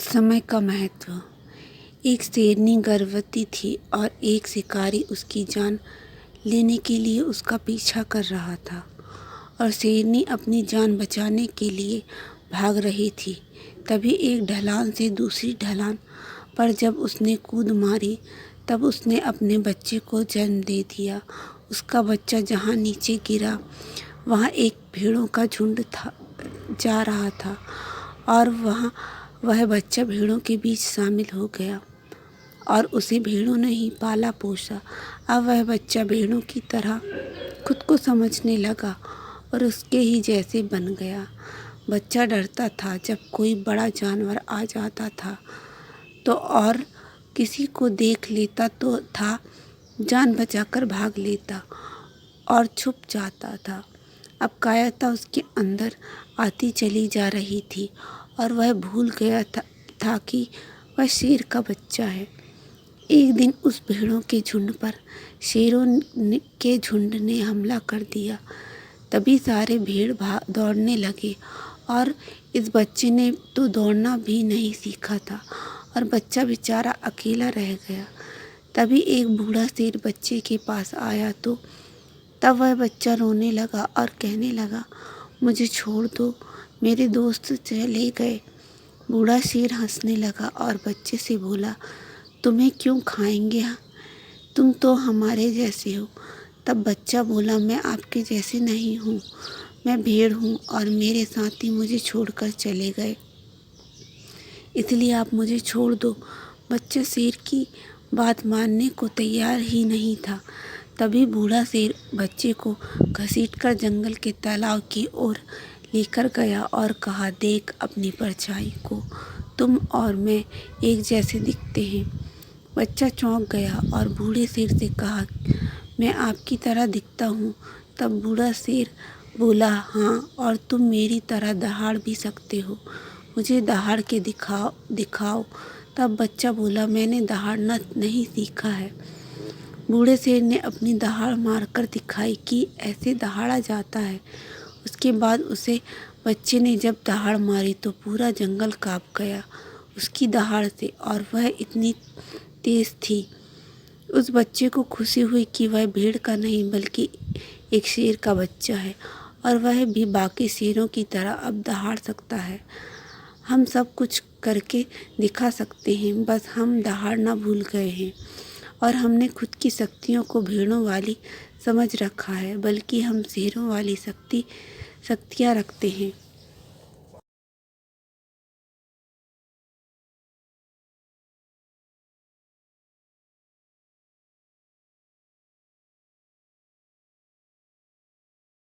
समय का महत्व। एक शेरनी गर्भवती थी और एक शिकारी उसकी जान लेने के लिए उसका पीछा कर रहा था और शेरनी अपनी जान बचाने के लिए भाग रही थी। तभी एक ढलान से दूसरी ढलान पर जब उसने कूद मारी तब उसने अपने बच्चे को जन्म दे दिया। उसका बच्चा जहाँ नीचे गिरा वहाँ एक भेड़ों का झुंड जा रहा था और वह बच्चा भेड़ों के बीच शामिल हो गया और उसे भेड़ों ने ही पाला पोसा। अब वह बच्चा भेड़ों की तरह खुद को समझने लगा और उसके ही जैसे बन गया। बच्चा डरता था जब कोई बड़ा जानवर आ जाता था तो और किसी को देख लेता तो था जान बचाकर भाग लेता और छुप जाता था। अब कायरता उसके अंदर आती चली जा रही थी और वह भूल गया था कि वह शेर का बच्चा है। एक दिन उस भेड़ों के झुंड पर शेरों के झुंड ने हमला कर दिया। तभी सारे भेड़ दौड़ने लगे और इस बच्चे ने तो दौड़ना भी नहीं सीखा था और बच्चा बेचारा अकेला रह गया। तभी एक बूढ़ा शेर बच्चे के पास आया तो तब वह बच्चा रोने लगा और कहने लगा, मुझे छोड़ दो, मेरे दोस्त चले गए। बूढ़ा शेर हंसने लगा और बच्चे से बोला, तुम्हें क्यों खाएंगे, तुम तो हमारे जैसे हो। तब बच्चा बोला, मैं आपके जैसे नहीं हूँ, मैं भेड़ हूँ और मेरे साथी मुझे छोड़कर चले गए, इसलिए आप मुझे छोड़ दो। बच्चा शेर की बात मानने को तैयार ही नहीं था। तभी बूढ़ा शेर बच्चे को घसीटकर जंगल के तालाब की ओर लेकर गया और कहा, देख अपनी परछाई को, तुम और मैं एक जैसे दिखते हैं। बच्चा चौंक गया और बूढ़े शेर से कहा, मैं आपकी तरह दिखता हूँ। तब बूढ़ा शेर बोला, हाँ, और तुम मेरी तरह दहाड़ भी सकते हो, मुझे दहाड़ के दिखाओ। तब बच्चा बोला, मैंने दहाड़ना नहीं सीखा है। बूढ़े शेर ने अपनी दहाड़ मारकर दिखाई कि ऐसे दहाड़ा जाता है। उसके बाद उसे बच्चे ने जब दहाड़ मारी तो पूरा जंगल काँप गया उसकी दहाड़ से और वह इतनी तेज थी। उस बच्चे को खुशी हुई कि वह भेड़ का नहीं बल्कि एक शेर का बच्चा है और वह भी बाकी शेरों की तरह अब दहाड़ सकता है। हम सब कुछ करके दिखा सकते हैं, बस हम दहाड़ना भूल गए हैं और हमने खुद की शक्तियों को भेड़ों वाली समझ रखा है, बल्कि हम शेरों वाली शक्तियाँ रखते हैं।